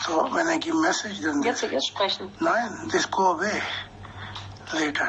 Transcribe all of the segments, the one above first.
So when I give message, then Yes, question. No, this go away later.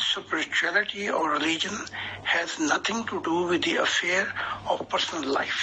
spirituality or religion has nothing to do with the affair of personal life.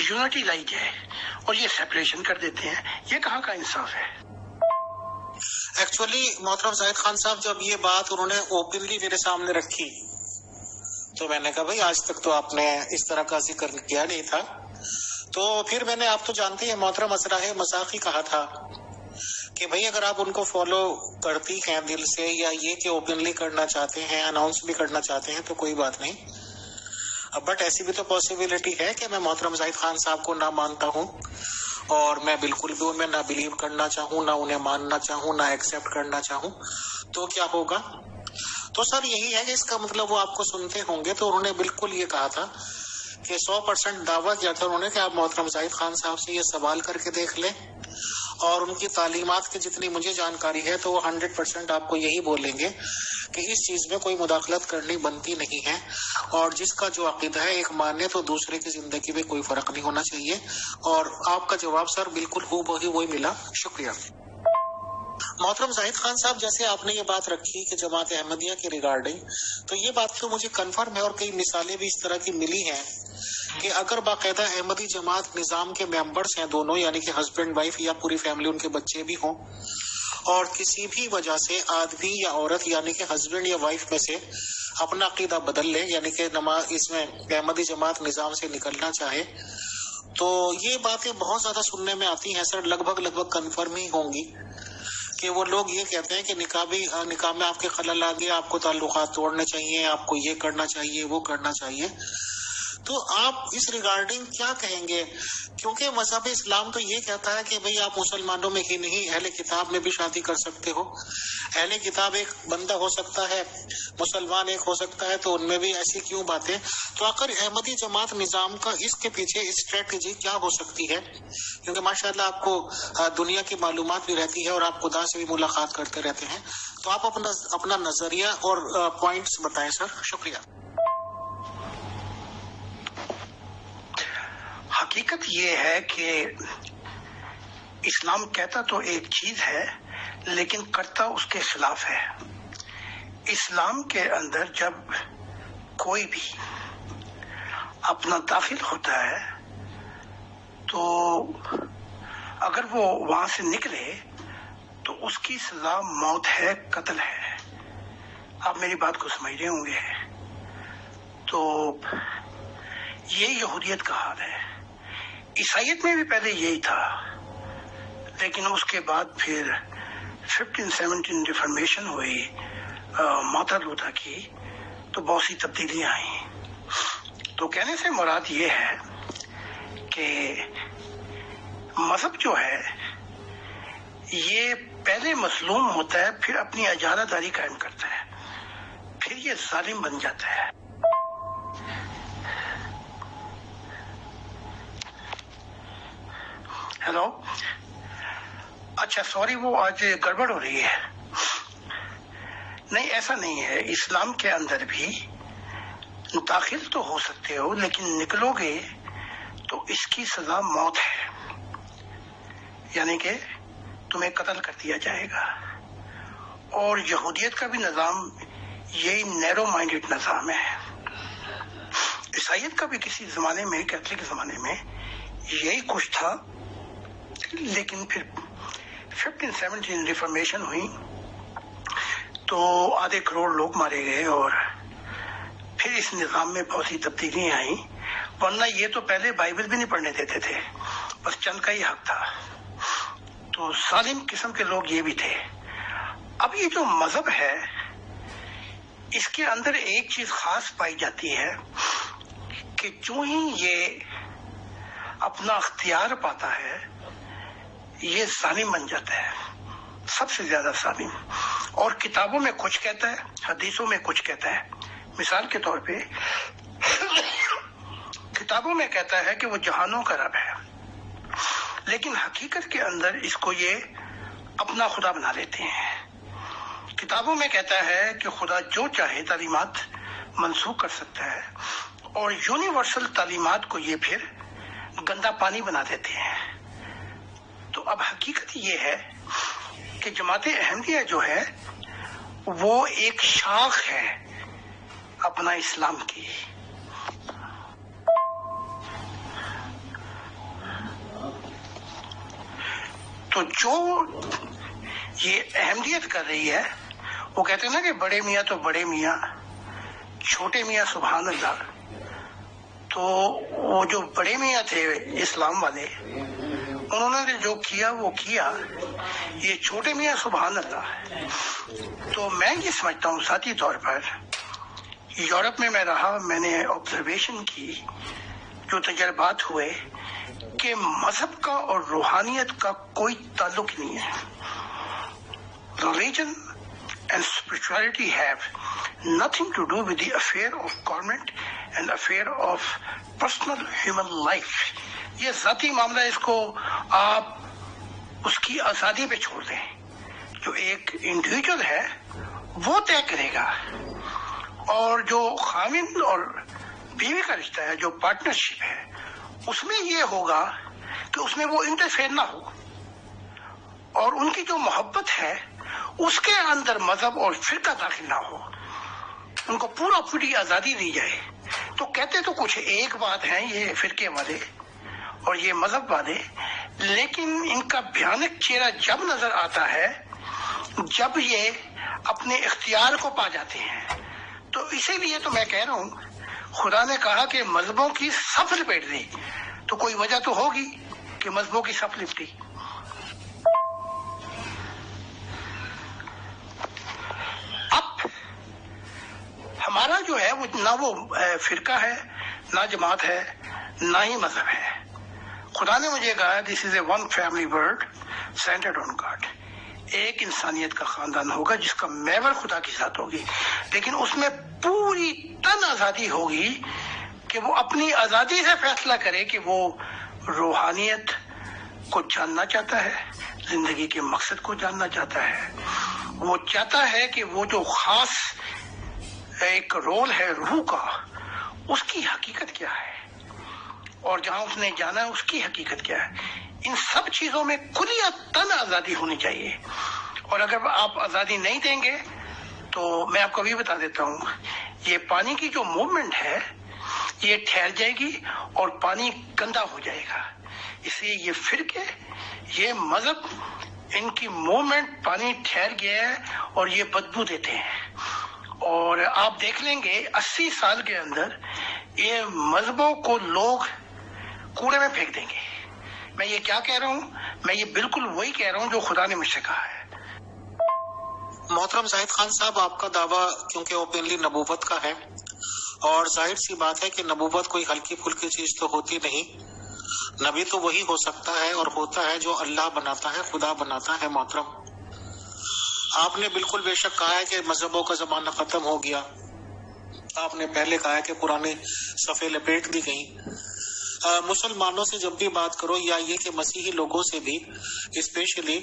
Unity لائی جائے اور یہ separation کر دیتے ہیں. یہ کہاں کا انصاف ہے؟ ایکچولی محترم زاہد خان صاحب جب یہ بات انہوں نے اوپنلی میرے سامنے رکھی تو میں نے کہا بھائی آج تک تو آپ نے اس طرح کا ذکر کیا نہیں تھا. تو پھر میں نے، آپ تو جانتے ہیں محترم اسرائے مذاقی کہا تھا کہ بھائی اگر آپ ان کو فالو کرتی ہیں دل سے، یا یہ کہ اوپنلی کرنا چاہتے ہیں، اناؤنس بھی کرنا چاہتے ہیں، تو کوئی بات نہیں. بٹ ایسی بھی تو پاسبلٹی ہے کہ میں محترم زاہد خان صاحب کو نہ مانتا ہوں اور میں بالکل بھی ان میں نہ بلیو کرنا چاہوں، نہ انہیں ماننا چاہوں، نہ ایکسپٹ کرنا چاہوں. تو کیا ہوگا؟ تو سر یہی ہے کہ اس کا مطلب وہ آپ کو سنتے ہوں گے تو انہوں نے بالکل یہ کہا تھا کہ 100% دعویٰ کیا تھا انہوں نے کہ آپ محترم زاہد خان صاحب سے یہ سوال کر کے دیکھ لیں، اور ان کی تعلیمات کی جتنی مجھے جانکاری ہے تو وہ 100% آپ کو یہی بولیں گے کہ اس چیز میں کوئی مداخلت کرنی بنتی نہیں ہے، اور جس کا جو عقیدہ ہے ایک ماننے تو دوسرے کی زندگی میں کوئی فرق نہیں ہونا چاہیے. اور آپ کا جواب سر بالکل وہی ملا. شکریہ. محترم زاہد خان صاحب، جیسے آپ نے یہ بات رکھی کہ جماعت احمدیہ کے ریگارڈنگ، تو یہ بات تو مجھے کنفرم ہے اور کئی مثالیں بھی اس طرح کی ملی ہیں کہ اگر باقاعدہ احمدی جماعت نظام کے ممبرس ہیں دونوں، یعنی کہ ہسبینڈ وائف یا پوری فیملی ان کے بچے بھی ہوں، اور کسی بھی وجہ سے آدمی یا عورت یعنی کہ ہسبینڈ یا وائف میں سے اپنا عقیدہ بدل لے، یعنی کہ اس میں احمدی جماعت نظام سے نکلنا چاہے، تو یہ باتیں بہت زیادہ سننے میں آتی ہیں سر. لگ بھگ کنفرم ہی ہوں گی کہ وہ لوگ یہ کہتے ہیں کہ نکاح میں آپ کے خلل آ گیا، آپ کو تعلقات توڑنے چاہیے، آپ کو یہ کرنا چاہیے، وہ کرنا چاہیے. تو آپ اس ریگارڈنگ کیا کہیں گے؟ کیونکہ مذہب اسلام تو یہ کہتا ہے کہ بھئی آپ مسلمانوں میں ہی نہیں اہل کتاب میں بھی شادی کر سکتے ہو. اہل کتاب ایک بندہ ہو سکتا ہے، مسلمان ایک ہو سکتا ہے، تو ان میں بھی ایسی کیوں باتیں؟ تو آخر احمدی جماعت نظام کا اس کے پیچھے اسٹریٹجی کیا ہو سکتی ہے؟ کیونکہ ماشاءاللہ آپ کو دنیا کی معلومات بھی رہتی ہے اور آپ خدا سے بھی ملاقات کرتے رہتے ہیں، تو آپ اپنا نظریہ اور پوائنٹس بتائیں سر. شکریہ. حقیقت یہ ہے کہ اسلام کہتا تو ایک چیز ہے لیکن کرتا اس کے خلاف ہے. اسلام کے اندر جب کوئی بھی اپنا داخل ہوتا ہے تو اگر وہ وہاں سے نکلے تو اس کی سزا موت ہے، قتل ہے. آپ میری بات کو سمجھ رہے ہوں گے. تو یہ یہودیت کا حال ہے. عیسائیت میں بھی پہلے یہی تھا، لیکن اس کے بعد پھر 1517 ریفارمیشن ہوئی مارٹن لوتھر کی، تو بہت سی تبدیلیاں آئیں. تو کہنے سے مراد یہ ہے کہ مذہب جو ہے یہ پہلے مظلوم ہوتا ہے، پھر اپنی اجارہ داری قائم کرتا ہے، پھر یہ ظالم بن جاتا ہے. ہیلو، اچھا سوری، وہ آج گڑبڑ ہو رہی ہے. نہیں، ایسا نہیں ہے. اسلام کے اندر بھی داخل تو ہو سکتے ہو لیکن نکلو گے تو اس کی سزا موت ہے، یعنی کہ تمہیں قتل کر دیا جائے گا. اور یہودیت کا بھی نظام یہی نیرو مائنڈڈ نظام ہے. عیسائیت کا بھی کسی زمانے میں، کیتھولک زمانے میں یہی کچھ تھا، لیکن پھر 1517 ریفارمیشن ہوئی تو آدھے کروڑ لوگ مارے گئے اور پھر اس نظام میں بہت سی تبدیلیاں آئیں. ورنہ یہ تو پہلے بائبل بھی نہیں پڑھنے دیتے تھے، بس چند کا ہی حق تھا. تو ظالم قسم کے لوگ یہ بھی تھے. اب یہ جو مذہب ہے اس کے اندر ایک چیز خاص پائی جاتی ہے کہ جو ہی یہ اپنا اختیار پاتا ہے یہ ظالم بن جاتا ہے، سب سے زیادہ ظالم. اور کتابوں میں کچھ کہتا ہے، حدیثوں میں کچھ کہتا ہے. مثال کے طور پہ کتابوں میں کہتا ہے کہ وہ جہانوں کا رب ہے، لیکن حقیقت کے اندر اس کو یہ اپنا خدا بنا لیتے ہیں. کتابوں میں کہتا ہے کہ خدا جو چاہے تعلیمات منسوخ کر سکتا ہے، اور یونیورسل تعلیمات کو یہ پھر گندا پانی بنا دیتے ہیں. تو اب حقیقت یہ ہے کہ جماعت احمدیہ جو ہے وہ ایک شاخ ہے اپنا اسلام کی. تو جو یہ اہمیت کر رہی ہے، وہ کہتے ہیں نا کہ بڑے میاں تو بڑے میاں، چھوٹے میاں سبحان اللہ. تو وہ جو بڑے میاں تھے اسلام والے، انہوں نے جو کیا وہ کیا. یہ چھوٹے میاں سبحان اللہ. تو میں یہ سمجھتا ہوں ذاتی طور پر، یورپ میں میں رہا، میں نے آبزرویشن کی، جو تجربات ہوئے کہ مذہب کا اور روحانیت کا کوئی تعلق نہیں ہے. Religion and spirituality have nothing to do with the affair of government and affair of personal human life. یہ ذاتی معاملہ، اس کو آپ اس کی آزادی پہ چھوڑ دیں. جو ایک انڈیویجول ہے وہ طے کرے گا، اور جو خاوند اور بیوی کا رشتہ ہے، جو پارٹنرشپ ہے، اس میں یہ ہوگا کہ اس میں وہ انٹرفیئر نہ ہو، اور ان کی جو محبت ہے اس کے اندر مذہب اور فرقہ داخل نہ ہو. ان کو پوری آزادی دی جائے. تو کہتے تو کچھ ایک بات ہے یہ فرقے والے اور یہ مذہب والے، لیکن ان کا بھیانک چہرہ جب نظر آتا ہے جب یہ اپنے اختیار کو پا جاتے ہیں. تو اسی لیے تو میں کہہ رہا ہوں، خدا نے کہا کہ مذہبوں کی صف لپیٹ دی، تو کوئی وجہ تو ہوگی کہ مذہبوں کی صف لپٹی. اب ہمارا جو ہے وہ نہ وہ فرقہ ہے، نہ جماعت ہے، نہ ہی مذہب ہے. خدا نے مجھے کہا this is a one family world centred on God. ایک انسانیت کا خاندان ہوگا جس کا محور خدا کی ذات ہوگی، لیکن اس میں پوری تن آزادی ہوگی کہ وہ اپنی آزادی سے فیصلہ کرے کہ وہ روحانیت کو جاننا چاہتا ہے، زندگی کے مقصد کو جاننا چاہتا ہے. وہ چاہتا ہے کہ وہ جو خاص ایک رول ہے روح کا، اس کی حقیقت کیا ہے، اور جہاں اس نے جانا ہے اس کی حقیقت کیا ہے. ان سب چیزوں میں کلیہ تن آزادی ہونی چاہیے. اور اگر آپ آزادی نہیں دیں گے تو میں آپ کو بھی بتا دیتا ہوں، یہ پانی کی جو موومنٹ ہے یہ ٹھہر جائے گی اور پانی گندا ہو جائے گا. اس لیے یہ فرقے، یہ مذہب، ان کی موومنٹ پانی ٹھہر گیا ہے اور یہ بدبو دیتے ہیں. اور آپ دیکھ لیں گے 80 سال کے اندر یہ مذہبوں کو لوگ کوڑے میں پھینک دیں گے. میں یہ کیا کہہ رہا ہوں؟ میں یہ بالکل وہی کہہ رہا ہوں جو خدا نے مجھ سے کہا ہے. محترم زاہد خان صاحب، آپ کا دعویٰ کیونکہ اوپنلی نبوت کا ہے، اور ظاہر سی بات ہے کہ نبوت کوئی ہلکی پھلکی چیز تو ہوتی نہیں. نبی تو وہی ہو سکتا ہے اور ہوتا ہے جو اللہ بناتا ہے، خدا بناتا ہے. محترم، آپ نے بالکل بے شک کہا ہے کہ مذہبوں کا زمانہ ختم ہو گیا. آپ نے پہلے کہا ہے کہ پرانی صفیں لپیٹ دی گئیں. مسلمانوں سے جب بھی بات کرو، یا یہ کہ مسیحی لوگوں سے بھی اسپیشلی،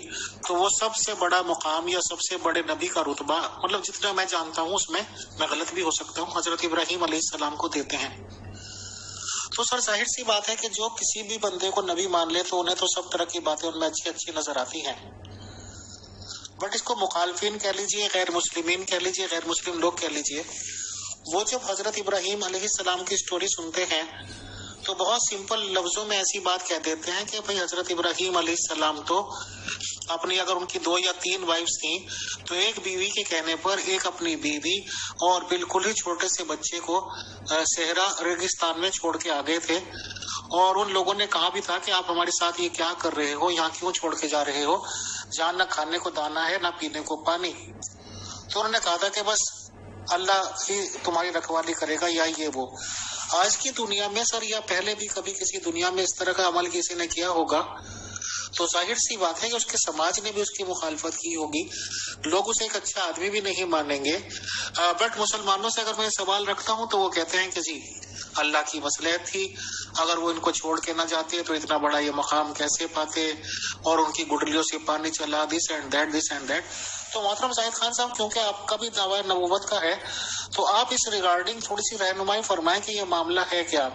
تو وہ سب سے بڑا مقام یا سب سے بڑے نبی کا رتبہ، مطلب جتنا میں جانتا ہوں، اس میں غلط بھی ہو سکتا ہوں، حضرت ابراہیم علیہ السلام کو دیتے ہیں. تو سر ظاہر سی بات ہے کہ جو کسی بھی بندے کو نبی مان لے تو انہیں تو سب طرح کی باتیں ان میں اچھی اچھی نظر آتی ہیں. بٹ اس کو مخالفین کہہ لیجئے، غیر مسلمین کہہ لیجئے، غیر مسلم لوگ کہہ لیجئے، وہ جب حضرت ابراہیم علیہ السلام کی سٹوری سنتے ہیں تو بہت سمپل لفظوں میں ایسی بات کہہ دیتے ہیں کہ بھئی حضرت ابراہیم علیہ السلام تو اپنی، اگر ان کی 2 یا 3 وائفز تھیں تو ایک بیوی کے کہنے پر ایک اپنی بیوی اور بالکل ہی چھوٹے سے بچے کو صحرا ریگستان میں چھوڑ کے آ گئے تھے. اور ان لوگوں نے کہا بھی تھا کہ آپ ہمارے ساتھ یہ کیا کر رہے ہو، یہاں کیوں چھوڑ کے جا رہے ہو، جہاں نہ کھانے کو دانا ہے نہ پینے کو پانی. تو انہوں نے کہا تھا کہ بس اللہ ہی تمہاری رکھوالی کرے گا، یا یہ وہ. آج کی دنیا میں سر، یا پہلے بھی کبھی کسی دنیا میں اس طرح کا عمل کسی نے کیا ہوگا تو ظاہر سی بات ہے کہ اس کے سماج نے بھی اس کی مخالفت کی ہوگی، لوگ اسے ایک اچھا آدمی بھی نہیں مانیں گے. بٹ مسلمانوں سے اگر میں سوال رکھتا ہوں تو وہ کہتے ہیں کہ جی اللہ کی مصلحت تھی، اگر وہ ان کو چھوڑ کے نہ جاتے تو اتنا بڑا یہ مقام کیسے پاتے، اور ان کی گڈلیوں سے پانی چلا، دس اینڈ دیٹ. تو محترم زاہد خان صاحب، کیونکہ آپ کا بھی دعویٰ نبوت کا ہے تو آپ اس ریگارڈنگ تھوڑی سی رہنمائی فرمائیں کہ یہ معاملہ ہے کیا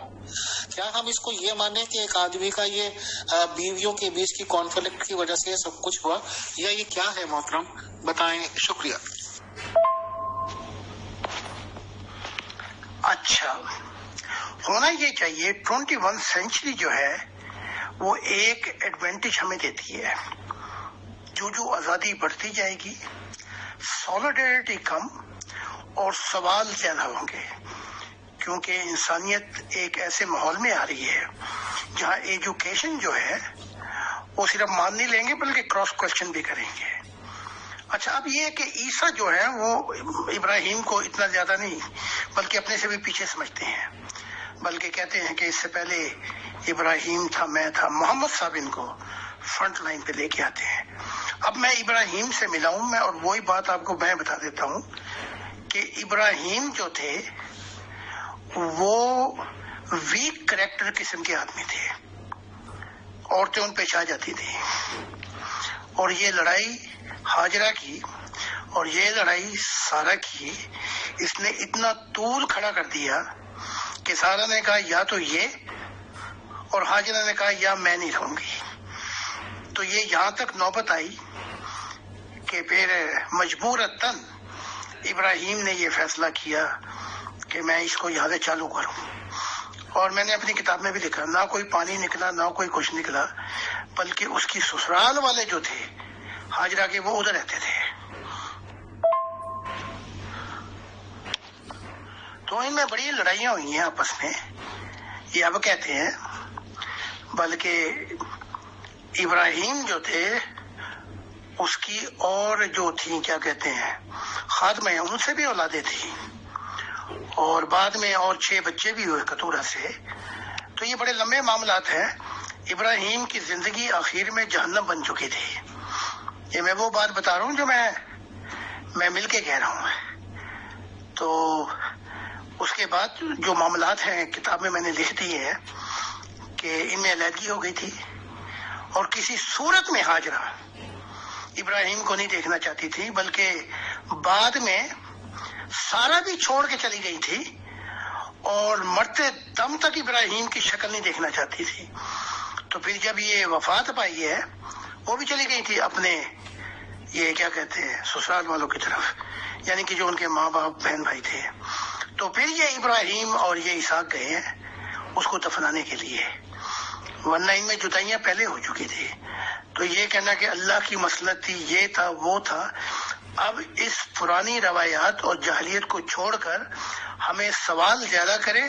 ہم اس کو یہ مانیں کہ ایک آدمی کا یہ بیویوں کے بیچ کی کانفلکٹ کی وجہ سے یہ سب کچھ ہوا، یا یہ کیا ہے؟ محترم بتائیں. شکریہ. اچھا، ہونا یہ چاہیے 21 سینچری جو ہے وہ ایک ایڈوانٹیج ہمیں دیتی ہے. جو جو آزادی بڑھتی جائے گی سالیڈیرٹی کم اور سوال زیادہ ہوں گے، کیونکہ انسانیت ایک ایسے ماحول میں آ رہی ہے جہاں ایجوکیشن جو ہے وہ صرف مان نہیں لیں گے بلکہ کراس کوشچن بھی کریں گے۔ اچھا، اب یہ کہ عیسیٰ جو ہے وہ ابراہیم کو اتنا زیادہ نہیں بلکہ اپنے سے بھی پیچھے سمجھتے ہیں، بلکہ کہتے ہیں کہ اس سے پہلے ابراہیم تھا، میں تھا۔ محمد صاحب ان کو فرنٹ لائن پہ لے کے آتے ہیں۔ اب میں ابراہیم سے ملا ہوں میں، اور وہی بات آپ کو میں بتا دیتا ہوں کہ ابراہیم جو تھے وہ ویک کریکٹر قسم کے آدمی تھے، عورتیں ان پہ چھا جاتی تھی، اور یہ لڑائی ہاجرہ کی اور یہ لڑائی سارہ کی، اس نے اتنا طول کھڑا کر دیا کہ سارہ نے کہا یا تو یہ، اور ہاجرہ نے کہا یا میں نہیں رہوں گی۔ تو یہ یہاں تک نوبت آئی کہ پھر مجبورتاً ابراہیم نے یہ فیصلہ کیا کہ میں اس کو یہاں سے چالو کروں، اور میں نے اپنی کتاب میں بھی لکھا، نہ کوئی پانی نکلا نہ کوئی کچھ نکلا، بلکہ اس کی سسرال والے جو تھے ہاجرہ کے وہ ادھر رہتے تھے۔ تو ان میں بڑی لڑائیاں ہوئی ہیں آپس میں، یہ اب کہتے ہیں، بلکہ ابراہیم جو تھے اس کی اور جو تھیں کیا کہتے ہیں خادمہ، ان سے بھی اولادیں تھیں، اور بعد میں اور 6 بچے بھی ہوئے کتورہ سے۔ تو یہ بڑے لمبے معاملات ہیں۔ ابراہیم کی زندگی آخر میں جہنم بن چکی تھی۔ یہ میں وہ بات بتا رہا ہوں جو میں مل کے کہہ رہا ہوں۔ تو اس کے بعد جو معاملات ہیں کتاب میں نے لکھ دی ہے کہ ان میں علیحدگی ہو گئی تھی، اور کسی صورت میں ہاجرہ ابراہیم کو نہیں دیکھنا چاہتی تھی، بلکہ بعد میں سارہ بھی چھوڑ کے چلی گئی تھی، اور مرتے دم تک ابراہیم کی شکل نہیں دیکھنا چاہتی تھی۔ تو پھر جب یہ وفات پائی ہے وہ بھی چلی گئی تھی اپنے یہ کیا کہتے ہیں سسرال والوں کی طرف، یعنی کہ جو ان کے ماں باپ بہن بھائی تھے۔ تو پھر یہ ابراہیم اور یہ اسحاق گئے ہیں اس کو دفنانے کے لیے، ورنہ ان میں جدائیاں پہلے ہو چکی تھی۔ تو یہ کہنا کہ اللہ کی مصلحت تھی، یہ تھا وہ تھا، اب اس پرانی روایات اور جاہلیت کو چھوڑ کر ہمیں سوال زیادہ کرے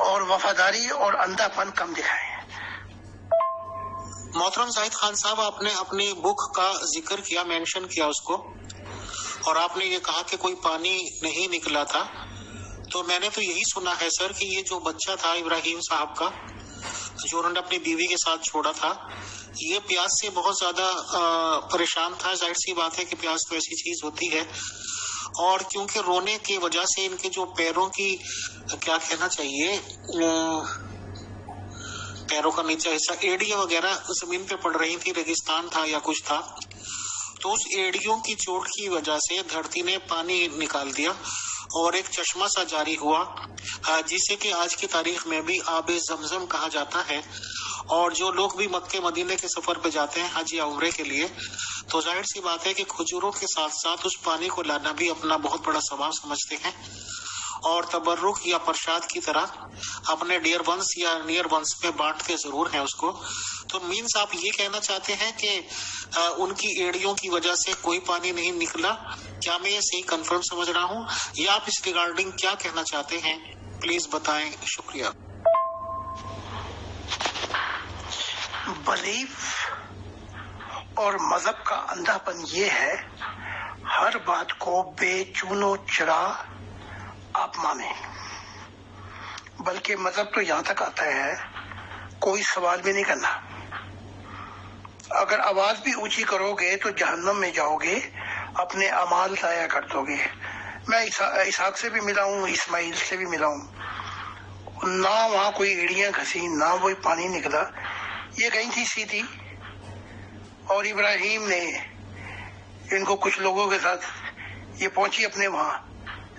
اور وفاداری اور اندھا پن کم دکھائیں۔ محترم زاہد خان صاحب، آپ نے اپنی بک کا ذکر کیا، مینشن کیا اس کو، اور آپ نے یہ کہا کہ کوئی پانی نہیں نکلا تھا۔ تو میں نے تو یہی سنا ہے سر کہ یہ جو بچہ تھا ابراہیم صاحب کا جو انہوں نے اپنی بیوی کے ساتھ چھوڑا تھا، یہ پیاس سے بہت زیادہ پریشان تھا۔ ظاہر سی بات ہے کہ پیاس تو ایسی چیز ہوتی ہے، اور کیونکہ رونے کی وجہ سے ان کے جو پیروں کی کیا کہنا چاہیے پیروں کا نیچا حصہ ایڑیاں وغیرہ زمین پہ پڑ رہی تھی، ریگستان تھا یا کچھ تھا، تو اس ایڑیوں کی چوٹ کی وجہ سے دھرتی نے پانی نکال دیا اور ایک چشمہ سا جاری ہوا، جسے کہ آج کی تاریخ میں بھی آب زمزم کہا جاتا ہے۔ اور جو لوگ بھی مکہ مدینے کے سفر پہ جاتے ہیں حج یا عمرے کے لیے، تو ظاہر سی بات ہے کہ کھجوروں کے ساتھ ساتھ اس پانی کو لانا بھی اپنا بہت بڑا ثواب سمجھتے ہیں، اور تبرک یا پرشاد کی طرح اپنے ڈیئر ونس یا نیئر ونس میں بانٹتے ضرور ہیں اس کو۔ تو مینس آپ یہ کہنا چاہتے ہیں کہ ان کی ایڑیوں کی وجہ سے کوئی پانی نہیں نکلا، کیا میں یہ صحیح کنفرم سمجھ رہا ہوں، یا آپ اس ریگارڈنگ کیا کہنا چاہتے ہیں، پلیز بتائیں، شکریہ۔ بلیف اور مذہب کا اندھا پن یہ ہے ہر بات کو بے چون و چرا آپ مانیں، بلکہ مذہب تو یہاں تک آتا ہے کوئی سوال بھی نہیں کرنا۔ اگر آواز بھی اونچی کرو گے تو جہنم میں جاؤ گے، اپنے اعمال ضائع کر دو گے۔ میں اسحاق سے بھی ملا ہوں، اسماعیل سے بھی ملا ہوں، نہ وہاں کوئی ایڑیاں گھسی نہ کوئی پانی نکلا، یہ گئی تھی سیدھی، اور ابراہیم نے ان کو کچھ لوگوں کے ساتھ یہ پہنچی اپنے وہاں،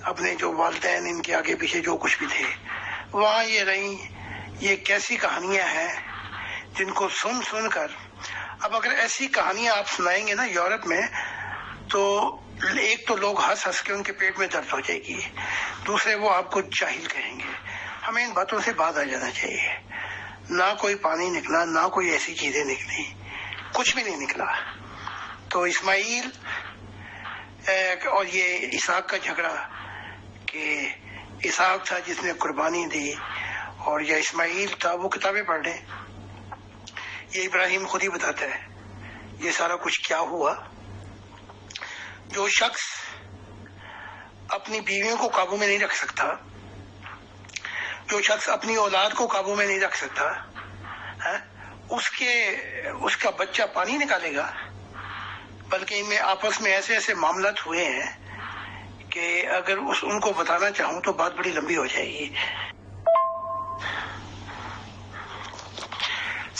اپنے جو والدین ان کے آگے پیچھے جو کچھ بھی تھے وہاں یہ رہیں۔ یہ کیسی کہانیاں ہیں جن کو سن سن کر، اب اگر ایسی کہانیاں آپ سنائیں گے نا یورپ میں، تو ایک تو لوگ ہنس ہنس کے ان کے پیٹ میں درد ہو جائے گی، دوسرے وہ آپ کو جاہل کہیں گے۔ ہمیں ان باتوں سے باز آ جانا چاہیے۔ نہ کوئی پانی نکلا، نہ کوئی ایسی چیزیں نکلی، کچھ بھی نہیں نکلا۔ تو اسماعیل اور یہ اسحاق کا جھگڑا کہ اسحاق تھا جس نے قربانی دی اور یا اسماعیل تھا، وہ کتابیں پڑھ لیں، یہ ابراہیم خود ہی بتاتا ہے یہ سارا کچھ کیا ہوا۔ جو شخص اپنی بیویوں کو قابو میں نہیں رکھ سکتا، جو شخص اپنی اولاد کو قابو میں نہیں رکھ سکتا، اس کا بچہ پانی نکالے گا، بلکہ ان میں آپس میں ایسے ایسے معاملات ہوئے ہیں کہ اگر ان کو بتانا چاہوں تو بات بڑی لمبی ہو جائے گی۔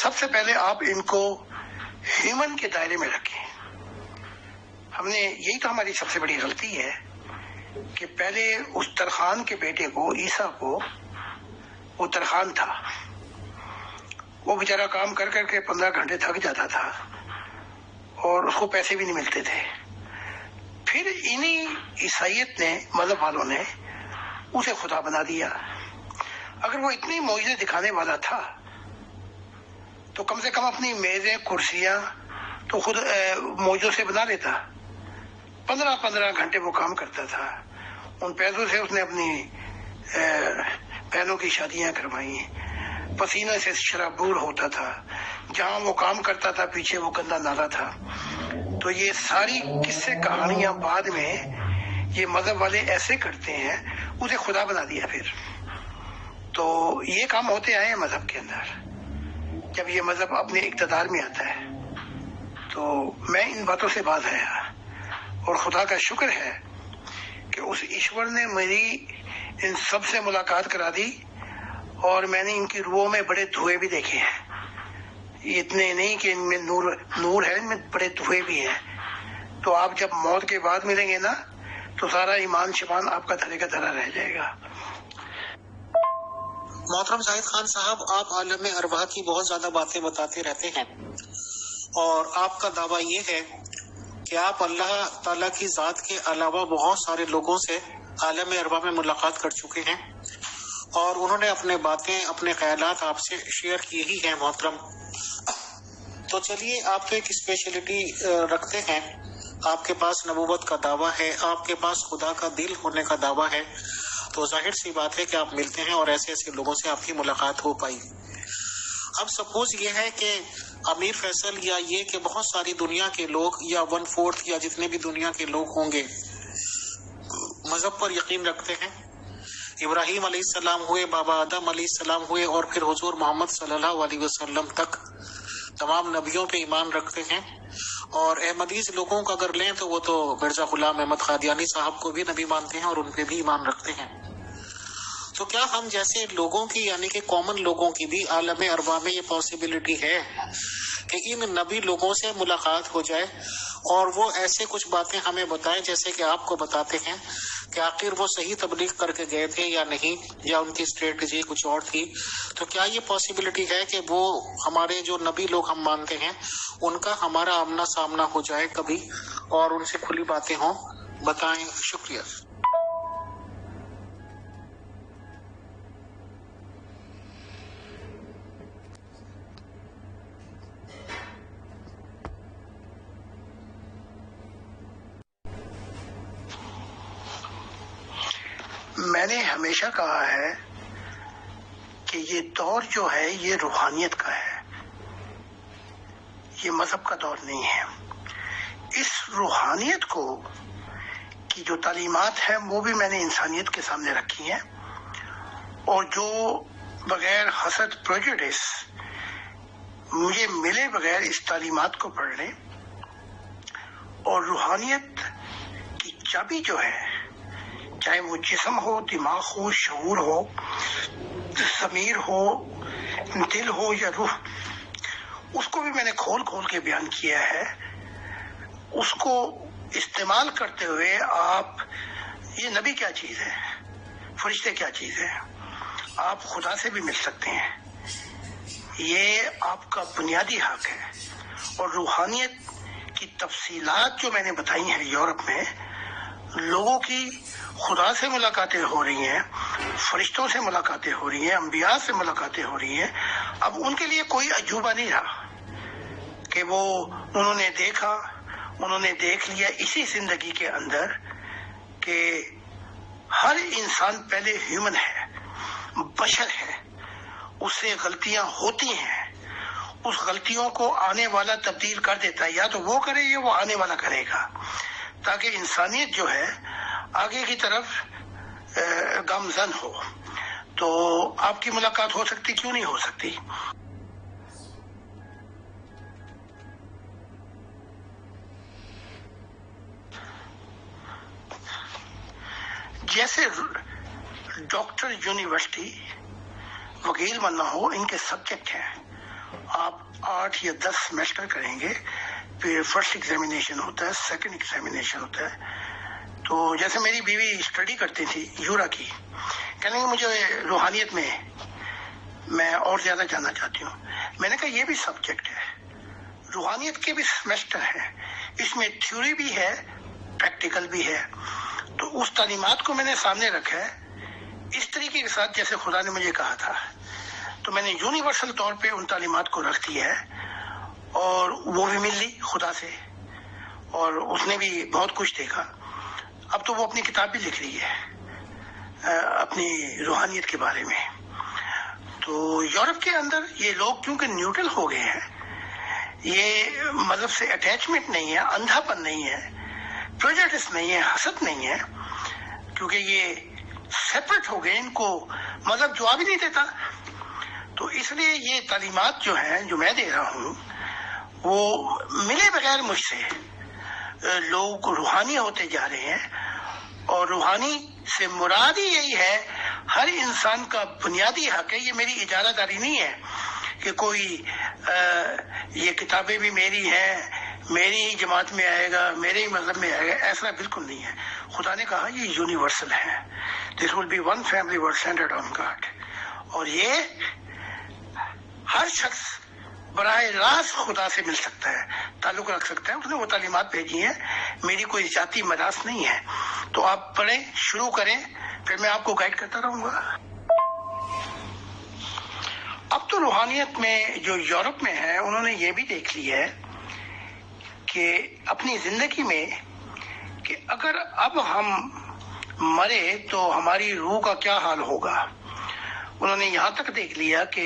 سب سے پہلے آپ ان کو ہیومن کے دائرے میں رکھیں۔ ہم نے یہی تو ہماری سب سے بڑی غلطی ہے کہ پہلے اس ترخان کے بیٹے کو، عیسیٰ کو، وہ ترخان تھا، وہ بیچارہ کام کر کر کے 15 گھنٹے تھک جاتا تھا اور اس کو پیسے بھی نہیں ملتے تھے۔ پھر انہی عیسائیت نے، مذہب والوں نے اسے خدا بنا دیا۔ اگر وہ اتنی معجزے دکھانے والا تھا تو کم سے کم اپنی میزیں، کرسیاں تو خود معجزوں سے بنا لیتا۔ 15 گھنٹے وہ کام کرتا تھا، ان پیسوں سے اس نے اپنی بہنوں کی شادیاں کروائی، پسینے سے شرابور ہوتا تھا، جہاں وہ کام کرتا تھا پیچھے وہ گندا نالا تھا۔ تو یہ ساری قصے کہانیاں بعد میں یہ مذہب والے ایسے کرتے ہیں، اسے خدا بنا دیا۔ پھر تو یہ کام ہوتے آئے ہیں مذہب کے اندر۔ جب یہ مذہب اپنے اقتدار میں آتا ہے تو میں ان باتوں سے باز آیا، اور خدا کا شکر ہے کہ اس ایشور نے میری ان سب سے ملاقات کرا دی، اور میں نے ان کی روحوں میں بڑے دھوئے بھی دیکھے ہیں۔ اتنے نہیں کہ ان میں نور ہے، ان میں بڑے دھوئے بھی ہیں۔ تو آپ جب موت کے بعد ملیں گے نا تو سارا ایمان شمان آپ کا دھرے کا دھرا رہ جائے گا۔ محترم زاہد خان صاحب، آپ عالم ارواح کی بہت زیادہ باتیں بتاتے رہتے ہیں، اور آپ کا دعویٰ یہ ہے کہ آپ اللہ تعالیٰ کی ذات کے علاوہ بہت سارے لوگوں سے عالم ارواح میں ملاقات کر چکے ہیں، اور انہوں نے اپنے باتیں، اپنے خیالات آپ سے شیئر کیے ہی ہیں محترم۔ تو چلیے، آپ تو ایک اسپیشلٹی رکھتے ہیں، آپ کے پاس نبوت کا دعویٰ ہے، آپ کے پاس خدا کا دل ہونے کا دعویٰ ہے، تو ظاہر سی بات ہے کہ آپ ملتے ہیں اور ایسے ایسے لوگوں سے آپ کی ملاقات ہو پائی۔ اب سپوز یہ ہے کہ امیر فیصل یا یہ کہ بہت ساری دنیا کے لوگ یا 1/4 یا جتنے بھی دنیا کے لوگ ہوں گے مذہب پر یقین رکھتے ہیں، ابراہیم علیہ السلام ہوئے، بابا آدم علیہ السلام ہوئے، اور پھر حضور محمد صلی اللہ علیہ وسلم تک تمام نبیوں پہ ایمان رکھتے ہیں، اور احمدیز لوگوں کا اگر لیں تو وہ تو مرزا غلام احمد قادیانی صاحب کو بھی نبی مانتے ہیں اور ان پہ بھی ایمان رکھتے ہیں۔ تو کیا ہم جیسے لوگوں کی، یعنی کہ کامن لوگوں کی بھی عالم ارواح میں یہ پاسبلٹی ہے کہ ان نبی لوگوں سے ملاقات ہو جائے اور وہ ایسے کچھ باتیں ہمیں بتائیں جیسے کہ آپ کو بتاتے ہیں کہ آخر وہ صحیح تبلیغ کر کے گئے تھے یا نہیں، یا ان کی اسٹریٹجی کچھ اور تھی؟ تو کیا یہ پاسبلٹی ہے کہ وہ ہمارے جو نبی لوگ ہم مانتے ہیں ان کا ہمارا آمنا سامنا ہو جائے کبھی اور ان سے کھلی باتیں ہوں؟ بتائیں۔ شکریہ۔ میں نے ہمیشہ کہا ہے کہ یہ دور جو ہے یہ روحانیت کا ہے، یہ مذہب کا دور نہیں ہے۔ اس روحانیت کو کی جو تعلیمات ہیں وہ بھی میں نے انسانیت کے سامنے رکھی ہیں، اور جو بغیر حسد، پریجوڈس، مجھے ملے بغیر اس تعلیمات کو پڑھ لیں، اور روحانیت کی چابی جو ہے، چاہے وہ جسم ہو، دماغ ہو، شعور ہو، ضمیر ہو، دل ہو یا روح، اس کو بھی میں نے کھول کھول کے بیان کیا ہے۔ اس کو استعمال کرتے ہوئے آپ، یہ نبی کیا چیز ہے، فرشتے کیا چیز ہے، آپ خدا سے بھی مل سکتے ہیں، یہ آپ کا بنیادی حق ہے۔ اور روحانیت کی تفصیلات جو میں نے بتائی ہیں، یورپ میں لوگوں کی خدا سے ملاقاتیں ہو رہی ہیں، فرشتوں سے ملاقاتیں ہو رہی ہیں، انبیاء سے ملاقاتیں ہو رہی ہیں۔ اب ان کے لیے کوئی عجوبہ نہیں رہا کہ وہ انہوں نے دیکھا، انہوں نے دیکھ لیا اسی زندگی کے اندر کہ ہر انسان پہلے ہیومن ہے، بشر ہے، اس سے غلطیاں ہوتی ہیں، اس غلطیوں کو آنے والا تبدیل کر دیتا ہے، یا تو وہ کرے یا وہ آنے والا کرے گا، تاکہ انسانیت جو ہے آگے کی طرف گامزن ہو۔ تو آپ کی ملاقات ہو سکتی، کیوں نہیں ہو سکتی؟ جیسے ڈاکٹر یونیورسٹی، وکیل بننا ہو، ان کے سبجیکٹ ہیں، آپ 8 یا 10 سیمیسٹر کریں گے، پھر فرسٹ ایگزامینیشن ہوتا ہے، سیکنڈ ایگزامینیشن ہوتا ہے۔ تو جیسے میری بیوی اسٹڈی کرتی تھی یورا کی، کہنے کہ مجھے روحانیت میں اور زیادہ جاننا چاہتی ہوں۔ میں نے کہا یہ بھی سبجیکٹ ہے، روحانیت کے بھی سیمیسٹر ہے، اس میں تھیوری بھی ہے، پریکٹیکل بھی ہے۔ تو اس تعلیمات کو میں نے سامنے رکھا ہے اس طریقے کے ساتھ جیسے خدا نے مجھے کہا تھا، تو میں نے یونیورسل طور پہ ان تعلیمات کو رکھ دیا ہے، اور وہ بھی مل لی خدا سے، اور اس نے بھی بہت کچھ دیکھا۔ اب تو وہ اپنی کتاب بھی لکھ رہی ہے اپنی روحانیت کے بارے میں۔ تو یورپ کے اندر یہ لوگ کیونکہ نیوٹرل ہو گئے ہیں، یہ مذہب سے اٹیچمنٹ نہیں ہے، اندھا پن نہیں ہے، پریجڈس نہیں ہے، حسد نہیں ہے، کیونکہ یہ سیپریٹ ہو گئے، ان کو مذہب جواب ہی نہیں دیتا۔ تو اس لیے یہ تعلیمات جو ہیں جو میں دے رہا ہوں وہ ملے بغیر مجھ سے لوگ روحانی ہوتے جا رہے ہیں، اور روحانی سے مراد ہی یہی ہے، ہر انسان کا بنیادی حق ہے۔ یہ میری اجارہ داری نہیں ہے کہ کوئی یہ کتابیں بھی میری ہیں، میری ہی جماعت میں آئے گا، میرے ہی مذہب میں آئے گا، ایسا بالکل نہیں ہے۔ خدا نے کہا یہ یونیورسل ہے، this will be one family world centred on God, اور یہ ہر شخص براہ راست خدا سے مل سکتا ہے، تعلق رکھ سکتا ہے۔ اس نے وہ تعلیمات بھیجی ہیں، میری کوئی ذاتی مداح نہیں ہے۔ تو آپ پڑھیں، شروع کریں، پھر میں آپ کو گائیڈ کرتا رہوں گا۔ اب تو روحانیت میں جو یورپ میں ہے انہوں نے یہ بھی دیکھ لیا ہے کہ اپنی زندگی میں کہ اگر اب ہم مرے تو ہماری روح کا کیا حال ہوگا۔ انہوں نے یہاں تک دیکھ لیا کہ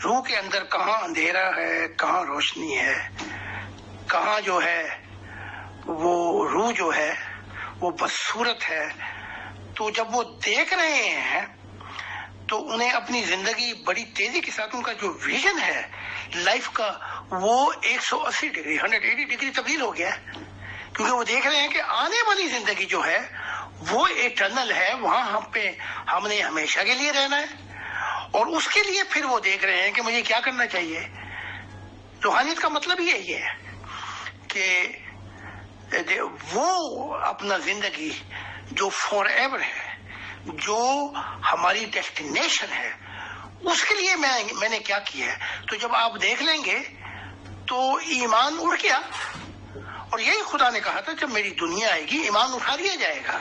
روح کے اندر کہاں اندھیرا ہے، کہاں روشنی ہے، کہاں جو ہے وہ روح جو ہے وہ بدصورت ہے۔ تو جب وہ دیکھ رہے ہیں تو انہیں اپنی زندگی بڑی تیزی کے ساتھ، ان کا جو ویژن ہے لائف کا وہ 180 ڈگری 180 ڈگری تبدیل ہو گیا ہے، کیونکہ وہ دیکھ رہے ہیں کہ آنے والی زندگی جو ہے وہ ایٹرنل ہے، وہاں ہم نے ہمیشہ کے لیے رہنا ہے، اور اس کے لیے پھر وہ دیکھ رہے ہیں کہ مجھے کیا کرنا چاہیے۔ روحانیت کا مطلب یہی ہے کہ وہ اپنا زندگی جو فار ایور ہے، جو ہماری ڈیسٹینیشن ہے، اس کے لیے میں نے کیا کیا ہے۔ تو جب آپ دیکھ لیں گے تو ایمان اڑ گیا، اور یہی خدا نے کہا تھا جب میری دنیا آئے گی ایمان اٹھا لیا جائے گا۔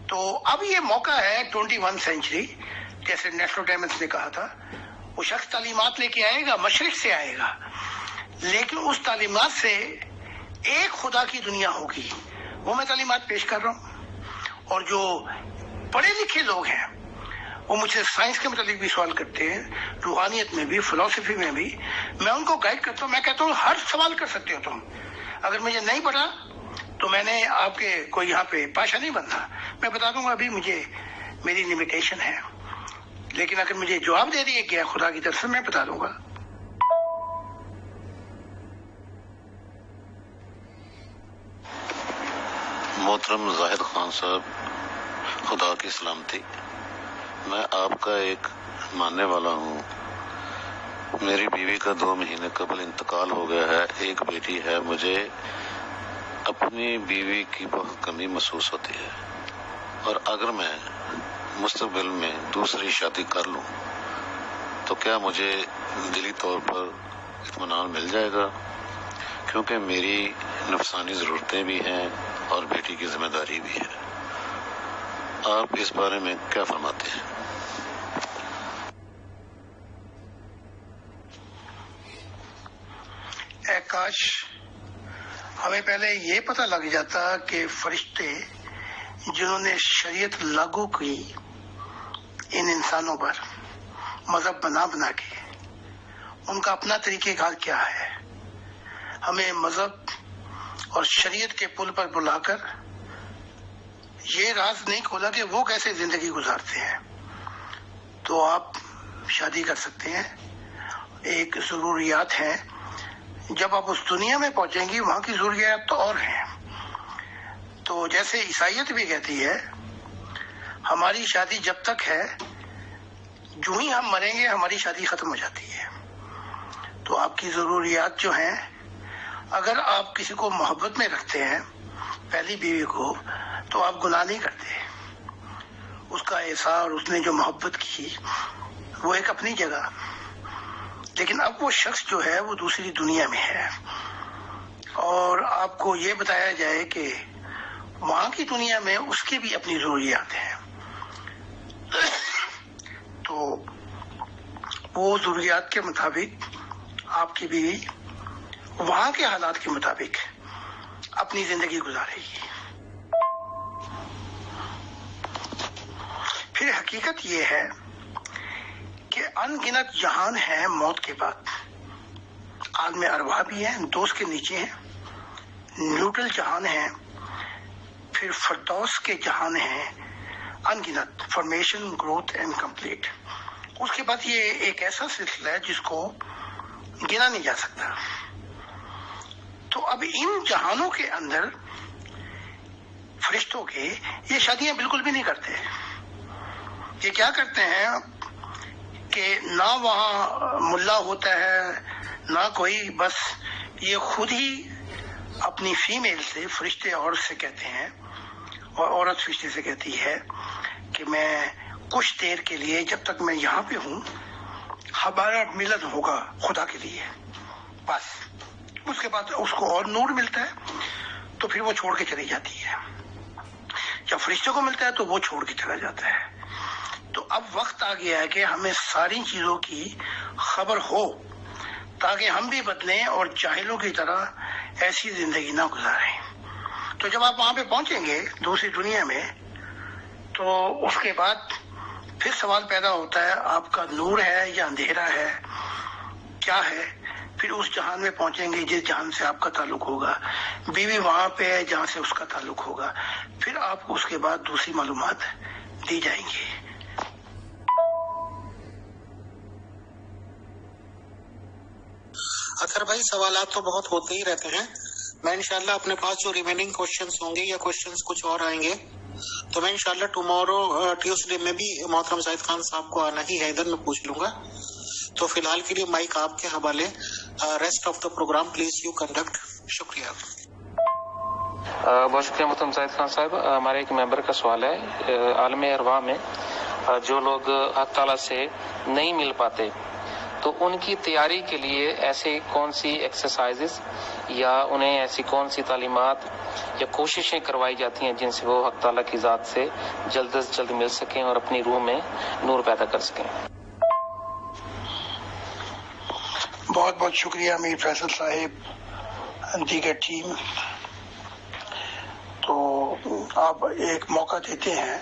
تو اب یہ موقع ہے 21 سینچری، جیسے نیسٹروڈیمس نے کہا تھا، وہ شخص تعلیمات لے کے آئے گا، مشرق سے آئے گا، لیکن اس تعلیمات سے ایک خدا کی دنیا ہوگی، وہ میں تعلیمات پیش کر رہا ہوں۔ اور جو پڑھے لکھے لوگ ہیں وہ مجھ سے سائنس کے متعلق بھی سوال کرتے ہیں، روحانیت میں بھی، فلسفی میں بھی، میں ان کو گائیڈ کرتا ہوں۔ میں کہتا ہوں ہر سوال کر سکتے ہو تم، اگر مجھے نہیں پڑھا تو میں نے آپ کے کوئی یہاں پہ پاشا نہیں بننا، میں بتا دوں گا ابھی مجھے میری لمیٹیشن ہے، لیکن اگر مجھے جواب دے دیا گیا خدا کی طرف سے میں بتا دوں گا۔ محترم زاہد خان صاحب، خدا کی سلامتی، میں آپ کا ایک ماننے والا ہوں۔ میری بیوی کا 2 مہینے قبل انتقال ہو گیا ہے، ایک بیٹی ہے۔ مجھے اپنی بیوی کی بہت کمی محسوس ہوتی ہے، اور اگر میں مستقبل میں دوسری شادی کر لوں تو کیا مجھے دلی طور پر اطمینان مل جائے گا، کیونکہ میری نفسانی ضرورتیں بھی ہیں اور بیٹی کی ذمہ داری بھی ہے۔ آپ اس بارے میں کیا فرماتے ہیں؟ اے کاش ہمیں پہلے یہ پتہ لگ جاتا کہ فرشتے جنہوں نے شریعت لاگو کی ان انسانوں پر مذہب بنا بنا کے، ان کا اپنا طریقہ کار کیا ہے، ہمیں مذہب اور شریعت کے پل پر بلا کر یہ راز نہیں کھولا کہ وہ کیسے زندگی گزارتے ہیں. تو آپ شادی کر سکتے ہیں، ایک ضروریات ہیں. جب آپ اس دنیا میں پہنچیں گی وہاں کی ضروریات تو اور ہیں. تو جیسے عیسائیت بھی کہتی ہے ہماری شادی جب تک ہے، جو ہی ہم مریں گے ہماری شادی ختم ہو جاتی ہے. تو آپ کی ضروریات جو ہیں، اگر آپ کسی کو محبت میں رکھتے ہیں، پہلی بیوی کو، تو آپ گناہ نہیں کرتے. اس کا احسان، اس نے جو محبت کی وہ ایک اپنی جگہ، لیکن اب وہ شخص جو ہے وہ دوسری دنیا میں ہے اور آپ کو یہ بتایا جائے کہ وہاں کی دنیا میں اس کی بھی اپنی ضروریات ہیں. تو وہ ضروریات کے مطابق آپ کی بیوی وہاں کے حالات کے مطابق اپنی زندگی گزارے گی. پھر حقیقت یہ ہے کہ ان گنت جہان ہیں موت کے بعد. عالم ارواح بھی ہیں، دوست کے نیچے ہیں، نیوٹرل جہان ہیں، پھر فردوس کے جہان ہیں ان گنت، فارمیشن، گروتھ اینڈ کمپلیٹ. اس کے بعد یہ ایک ایسا سلسلہ ہے جس کو گنا نہیں جا سکتا. تو اب ان جہانوں کے اندر فرشتوں کے یہ شادیاں بالکل بھی نہیں کرتے. یہ کیا کرتے ہیں کہ نہ وہاں ملا ہوتا ہے نہ کوئی، بس یہ خود ہی اپنی فیمیل سے، فرشتے عورت سے کہتے ہیں اور عورت فرشتے سے کہتی ہے کہ میں کچھ دیر کے لیے جب تک میں یہاں پہ ہوں ہمارا ملن ہوگا خدا کے لیے، بس. اس کے بعد اس کو اور نور ملتا ہے تو پھر وہ چھوڑ کے چلی جاتی ہے. جب فرشتوں کو ملتا ہے تو وہ چھوڑ کے چلا جاتا ہے. تو اب وقت آ گیا ہے کہ ہمیں ساری چیزوں کی خبر ہو تاکہ ہم بھی بدلیں اور جاہلوں کی طرح ایسی زندگی نہ گزاریں. تو جب آپ وہاں پہ پہنچیں گے دوسری دنیا میں، تو اس کے بعد پھر سوال پیدا ہوتا ہے آپ کا نور ہے یا اندھیرا ہے، کیا ہے. پھر اس جہان میں پہنچیں گے جس جہان سے آپ کا تعلق ہوگا. بیوی وہاں پہ ہے جہاں سے اس کا تعلق ہوگا. پھر آپ کو اس کے بعد دوسری معلومات دی جائیں گی. اکثر بھائی سوالات تو بہت ہوتے ہی رہتے ہیں. میں انشاءاللہ اپنے پاس جو ریمیننگ کوشچنس ہوں گے یا کوشچنس کچھ اور آئیں گے تو میں انشاءاللہ ٹمورو ٹیوزڈے میں بھی محترم زاہد خان صاحب کو آنا ہی ہے ادھر، میں پوچھ لوں گا. تو فی الحال کے لیے مائک آپ کے حوالے. Rest of the programme please you conduct. شکریہ. بہت شکریہ محترم زاہد خان صاحب. ہمارے ایک ممبر کا سوال ہے، عالم ارواح میں جو لوگ حق تعالیٰ سے نہیں مل پاتے تو ان کی تیاری کے لیے ایسی کون سی ایکسرسائزز یا انہیں ایسی کون سی تعلیمات یا کوششیں کروائی جاتی ہیں جن سے وہ حق تعالیٰ کی ذات سے جلد از جلد مل سکیں اور اپنی روح میں نور پیدا کر سکیں؟ بہت بہت شکریہ امیر فیصل صاحب، دیگر ٹیم. تو آپ ایک موقع دیتے ہیں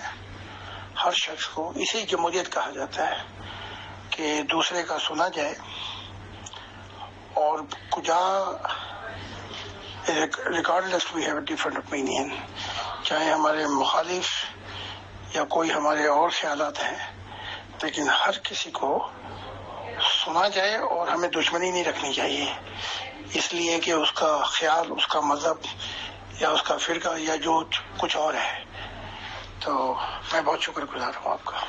ہر شخص کو، اسی جمہوریت کہا جاتا ہے کہ دوسرے کا سنا جائے اور کجا regardless we have a different opinion, چاہے ہمارے مخالف یا کوئی ہمارے اور خیالات ہیں، لیکن ہر کسی کو سنا جائے اور ہمیں دشمنی نہیں رکھنی چاہیے اس لیے کہ اس کا خیال، اس کا مذہب یا اس کا فرقہ یا جو کچھ اور ہے. تو میں بہت شکر گزار ہوں آپ کا.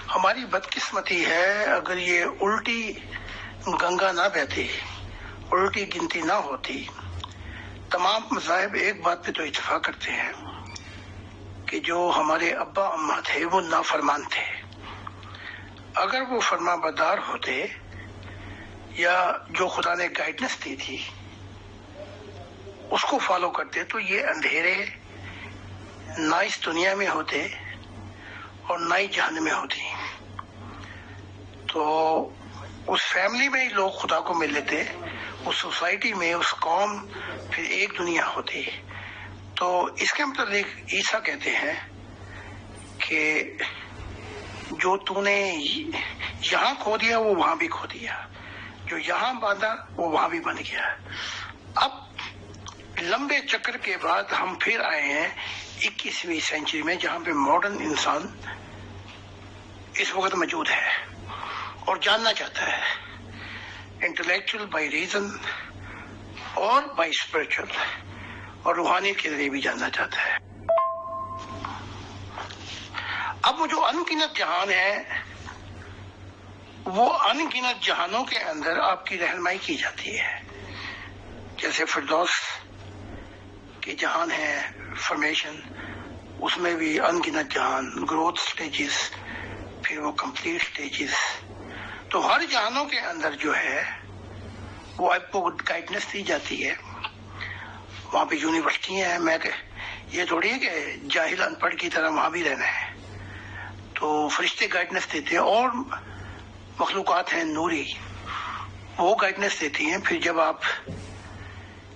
ہماری بدقسمتی ہے اگر یہ الٹی گنگا نہ بہتی، الٹی گنتی نہ ہوتی. تمام مذاہب ایک بات پہ تو اتفاق کرتے ہیں کہ جو ہمارے ابا اماں تھے وہ نافرمان تھے. اگر وہ فرما بردار ہوتے یا جو خدا نے گائیڈنس دی تھی اس کو فالو کرتے تو یہ اندھیرے نہ اس دنیا میں ہوتے اور نہ ہی جہنم میں ہوتی. تو اس فیملی میں ہی لوگ خدا کو مل لیتے، اس سوسائٹی میں، اس قوم، پھر ایک دنیا ہوتی. تو اس کے متعلق عیسیٰ کہتے ہیں کہ جو تو نے یہاں کھو دیا وہ وہاں بھی کھو دیا، جو یہاں باندھا وہ وہاں بھی بن گیا. اب لمبے چکر کے بعد ہم پھر آئے ہیں 21ویں سینچری میں، جہاں پہ ماڈرن انسان اس وقت موجود ہے اور جاننا چاہتا ہے، انٹلیکچوئل بائی ریزن اور بائی اسپرچل، اور روحانیت کے ذریعے بھی جاننا چاہتا ہے. اب وہ جو انگنت جہان ہے، وہ انگنت جہانوں کے اندر آپ کی رہنمائی کی جاتی ہے. جیسے فردوس کے جہان ہے، فارمیشن، اس میں بھی انگنت جہان، گروتھ سٹیجز، پھر وہ کمپلیٹ سٹیجز. تو ہر جہانوں کے اندر جو ہے وہ آپ کو گائیڈنس دی جاتی ہے. وہاں پہ یونیورسٹیاں ہیں، میں کہ یہ تھوڑی ہے کہ جاہل ان پڑھ کی طرح وہاں بھی رہنا ہے. تو فرشتے گائیڈنس دیتے ہیں، اور مخلوقات ہیں نوری، وہ گائیڈنس دیتی ہیں. پھر جب آپ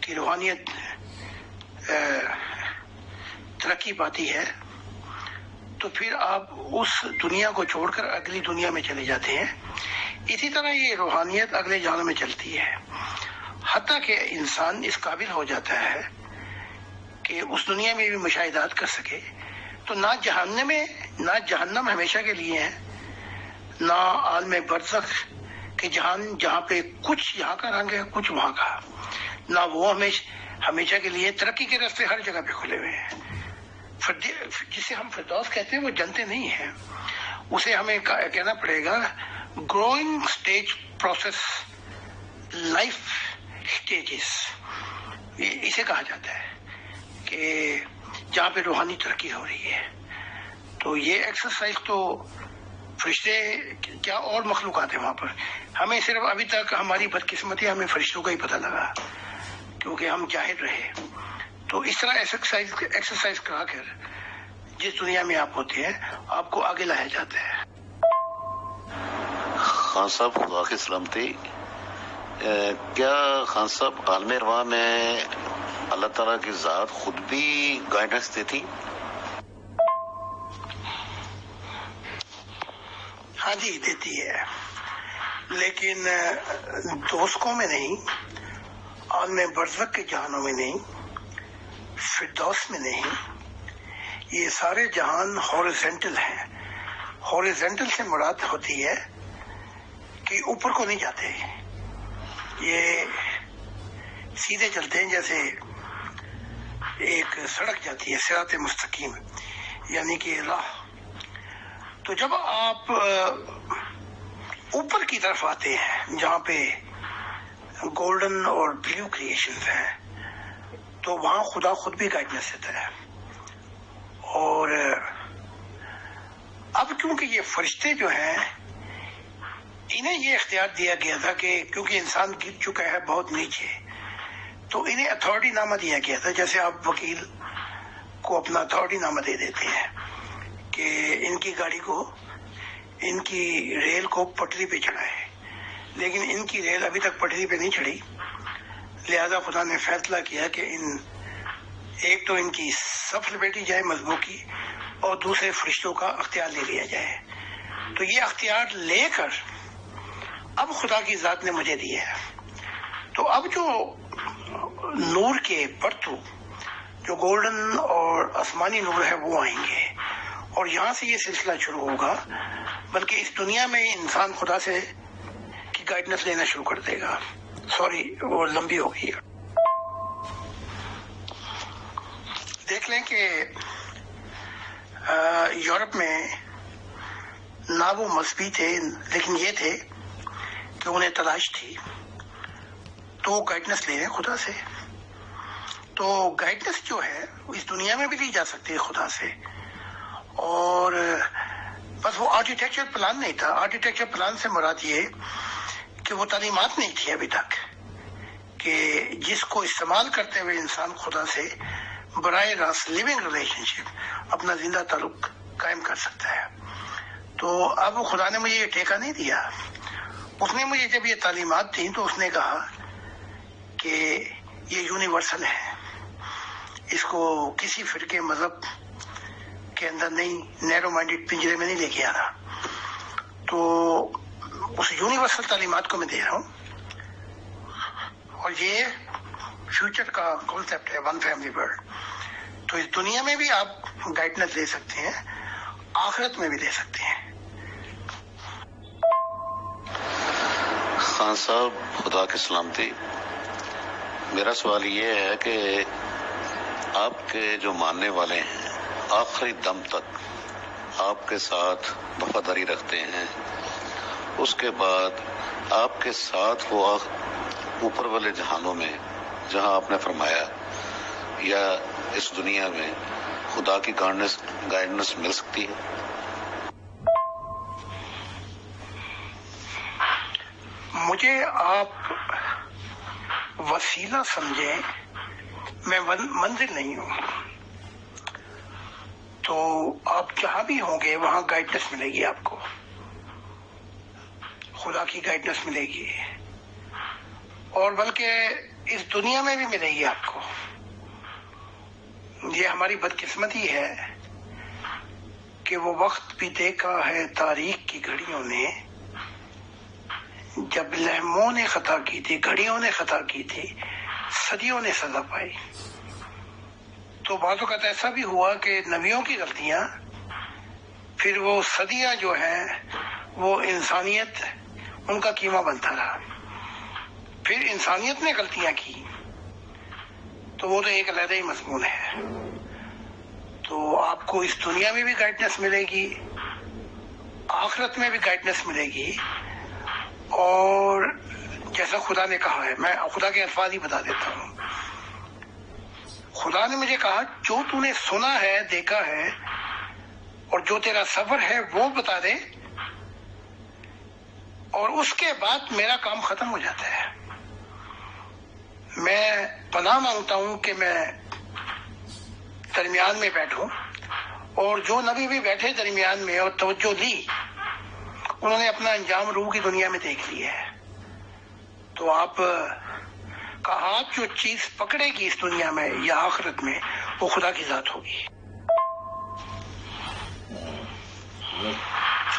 کی روحانیت ترقی پاتی ہے تو پھر آپ اس دنیا کو چھوڑ کر اگلی دنیا میں چلے جاتے ہیں. اسی طرح یہ روحانیت اگلے جہانوں میں چلتی ہے، حتیٰ کہ انسان اس قابل ہو جاتا ہے کہ اس دنیا میں بھی مشاہدات کر سکے. تو نہ جہنم ہمیشہ کے لیے ہے، نہ عالم برزخ کے جہان جہاں پہ کچھ یہاں کا رنگ ہے کچھ وہاں کا، نہ وہ ہمیشہ کے لیے. ترقی کے راستے ہر جگہ پہ کھلے ہوئے ہیں. جسے ہم فردوس کہتے ہیں وہ جنتے نہیں ہیں، اسے ہمیں کہنا پڑے گا growing stage process, life stages, اسے کہا جاتا ہے کہ جہاں پہ روحانی ترقی ہو رہی ہے. تو یہ ایکسرسائز تو فرشتے کیا اور مخلوقات ہیں وہاں پر. ہمیں صرف ابھی تک ہماری بدقسمتی ہمیں فرشتوں کا ہی پتہ لگا کیونکہ ہم جاہل رہے. تو اس طرح ایکسرسائز کرا کر جس دنیا میں آپ ہوتے ہیں آپ کو آگے لایا جاتا ہے. خان صاحب خدا کی سلامتی، کیا خان صاحب عالم ارواح میں اللہ تعالیٰ کی ذات خود بھی گائیڈنس دیتی؟ ہاں جی دیتی ہے، لیکن دوستوں میں نہیں، عالم برزخ کے جہانوں میں نہیں، فردوس میں نہیں. یہ سارے جہان ہاریزونٹل ہیں. ہاریزونٹل سے مراد ہوتی ہے کہ اوپر کو نہیں جاتے، یہ سیدھے چلتے ہیں. جیسے ایک سڑک جاتی ہے صراط مستقیم، یعنی کہ راہ. تو جب آپ اوپر کی طرف آتے ہیں جہاں پہ گولڈن اور بلیو کریشنز ہیں، تو وہاں خدا خود بھی گائیڈنس دیتا ہے. اور اب کیونکہ یہ فرشتے جو ہیں انہیں یہ اختیار دیا گیا تھا کہ کیونکہ انسان گر چکا ہے بہت نیچے، تو انہیں اتھارٹی نامہ دیا گیا تھا. جیسے آپ وکیل کو اپنا اتھارٹی نامہ دے دیتے ہیں کہ ان کی گاڑی کو، ان کی ریل کو پٹری پہ چڑھائے، لیکن ان کی ریل ابھی تک پٹری پہ نہیں چڑھی. لہذا خدا نے فیصلہ کیا کہ ایک تو ان کی صف لپیٹی جائے مضبوط کی، اور دوسرے فرشتوں کا اختیار لے لیا جائے. تو یہ اختیار لے کر اب خدا کی ذات نے مجھے دیا ہے. تو اب جو نور کے پرتو جو گولڈن اور آسمانی نور ہے وہ آئیں گے، اور یہاں سے یہ سلسلہ شروع ہوگا. بلکہ اس دنیا میں انسان خدا سے کی گائیڈنس لینا شروع کر دے گا. سوری وہ لمبی ہو گئی. دیکھ لیں کہ یورپ میں نہ وہ مذہبی تھے، لیکن یہ تھے کہ انہیں تلاش تھی، تو وہ گائیڈنس لے رہے ہیں خدا سے. تو گائیڈنس جو ہے اس دنیا میں بھی لی جا سکتی ہے خدا سے. اور بس وہ آرکیٹیکچر پلان نہیں تھا. آرکیٹیکچر پلان سے مراد یہ کہ وہ تعلیمات نہیں تھی ابھی تک کہ جس کو استعمال کرتے ہوئے انسان خدا سے براہ راست لیونگ ریلیشن شپ، اپنا زندہ تعلق قائم کر سکتا ہے. تو اب خدا نے مجھے یہ ٹھیکہ نہیں دیا، اس نے مجھے جب یہ تعلیمات دی تو اس نے کہا کہ یہ یونیورسل ہے، اس کو کسی فرقے مذہب کے اندر نہیں، نیرو مائنڈیڈ پنجرے میں نہیں لے کے آنا. تو اس یونیورسل تعلیمات کو میں دے رہا ہوں، اور یہ فیوچر کا کانسیپٹ ہے، ون فیملی ورلڈ. تو اس دنیا میں بھی آپ گائیڈنس لے سکتے ہیں، آخرت میں بھی لے سکتے ہیں. خان صاحب خدا کی سلامتی، میرا سوال یہ ہے کہ آپ کے جو ماننے والے ہیں آخری دم تک آپ کے ساتھ وفاداری رکھتے ہیں، اس کے بعد آپ کے ساتھ وہ اوپر والے جہانوں میں جہاں آپ نے فرمایا یا اس دنیا میں خدا کی گائیڈنس مل سکتی ہے؟ مجھے آپ وسیلہ سمجھیں، میں منزل نہیں ہوں. تو آپ جہاں بھی ہوں گے وہاں گائیڈنس ملے گی، آپ کو خدا کی گائیڈنس ملے گی، اور بلکہ اس دنیا میں بھی ملے گی آپ کو. یہ ہماری بدقسمتی ہے کہ وہ وقت بھی دیکھا ہے تاریخ کی گھڑیوں نے جب لہموں نے خطا کی تھی، گھڑیوں نے خطا کی تھی، صدیوں نے سزا پائی. تو بعض اوقات ایسا بھی ہوا کہ نبیوں کی غلطیاں پھر وہ صدیاں جو ہیں وہ انسانیت ان کا قیمہ بنتا رہا. پھر انسانیت نے غلطیاں کی تو وہ تو ایک علیحدہ ہی مضمون ہے. تو آپ کو اس دنیا میں بھی گائیڈنس ملے گی، آخرت میں بھی گائیڈنس ملے گی. اور جیسا خدا نے کہا ہے، میں خدا کے الفاظ ہی بتا دیتا ہوں. خدا نے مجھے کہا جو تو نے سنا ہے، دیکھا ہے، اور جو تیرا صبر ہے وہ بتا دے، اور اس کے بعد میرا کام ختم ہو جاتا ہے. میں پناہ مانگتا ہوں کہ میں درمیان میں بیٹھوں، اور جو نبی بھی بیٹھے درمیان میں اور توجہ لی، انہوں نے اپنا انجام روح کی دنیا میں دیکھ لیا ہے. تو آپ کا ہاتھ جو چیز پکڑے گی اس دنیا میں یا آخرت میں، وہ خدا کی ذات ہوگی.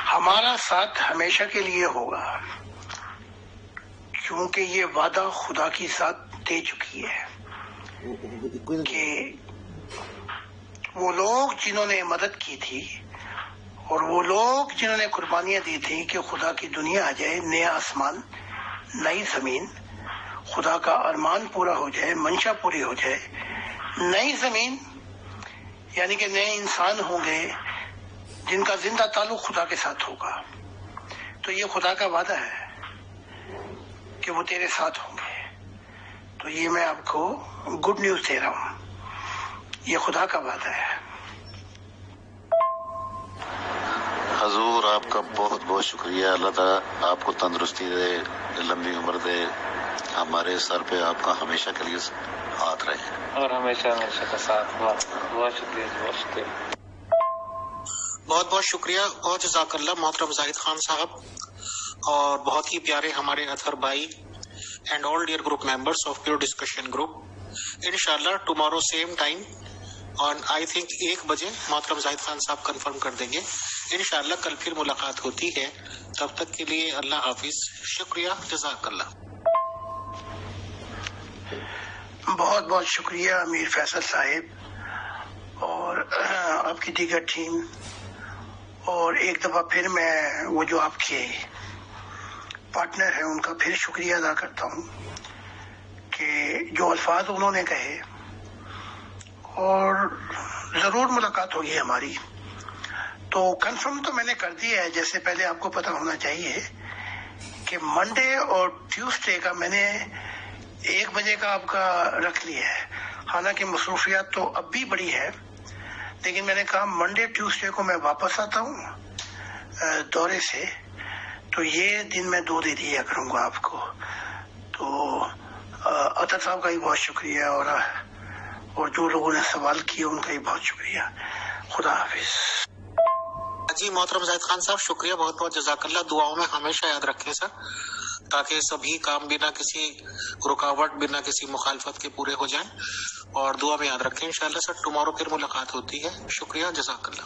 ہمارا ساتھ ہمیشہ کے لیے ہوگا، کیونکہ یہ وعدہ خدا کی ذات دے چکی ہے کہ وہ لوگ جنہوں نے مدد کی تھی اور وہ لوگ جنہوں نے قربانیاں دی تھی کہ خدا کی دنیا آ جائے، نیا آسمان، نئی زمین، خدا کا ارمان پورا ہو جائے، منشا پوری ہو جائے. نئی زمین یعنی کہ نئے انسان ہوں گے جن کا زندہ تعلق خدا کے ساتھ ہوگا. تو یہ خدا کا وعدہ ہے کہ وہ تیرے ساتھ ہوں گے. تو یہ میں آپ کو گڈ نیوز دے رہا ہوں، یہ خدا کا وعدہ ہے. حضور آپ کا بہت بہت شکریہ. اللہ تعالیٰ آپ کو تندرستی دے، لمبی عمر دے. ہمارے سر پہ آپ کا ہمیشہ کے لیے ہاتھ رہے اور ہمیشہ کا ساتھ. بہت شکریہ، بہت شکریہ، بہت بہت شکریہ. بہت جزاک اللہ محترم زاہد خان صاحب، اور بہت ہی پیارے ہمارے اطہر بھائی and all dear group members of pure discussion group. انشاءاللہ ٹمارو سیم ٹائم اور آئی تھنک 1 بجے محترم زاہد خان صاحب کنفرم کر دیں گے. انشاءاللہ کل پھر ملاقات ہوتی ہے. تب تک کے لیے اللہ حافظ. شکریہ، جزاک اللہ. بہت بہت شکریہ امیر فیصل صاحب اور آپ کی دیگر ٹیم. اور ایک دفعہ پھر میں وہ جو آپ کے پارٹنر ہیں ان کا پھر شکریہ ادا کرتا ہوں کہ جو الفاظ انہوں نے کہے، اور ضرور ملاقات ہوگی ہماری. تو کنفرم تو میں نے کر دیا ہے، جیسے پہلے آپ کو پتہ ہونا چاہیے کہ منڈے اور ٹیوزڈے کا میں نے 1 بجے کا آپ کا رکھ لیا ہے. حالانکہ مصروفیات تو اب بھی بڑی ہے، لیکن میں نے کہا منڈے ٹیوزڈے کو میں واپس آتا ہوں دورے سے، تو یہ دن میں 2 دے دیا کروں گا آپ کو. تو اطہر صاحب کا بھی بہت شکریہ، اور جو لوگوں نے سوال کیا ان کا بھی بہت شکریہ. خدا حافظ. جی محترم زاہد خان صاحب شکریہ، بہت بہت جزاک اللہ. دعاؤں میں ہمیشہ یاد رکھیں سر، تاکہ سبھی کام بنا کسی رکاوٹ، بنا کسی مخالفت کے پورے ہو جائیں، اور دعا میں یاد رکھیں. انشاءاللہ سر ٹمارو پھر ملاقات ہوتی ہے. شکریہ، جزاک اللہ.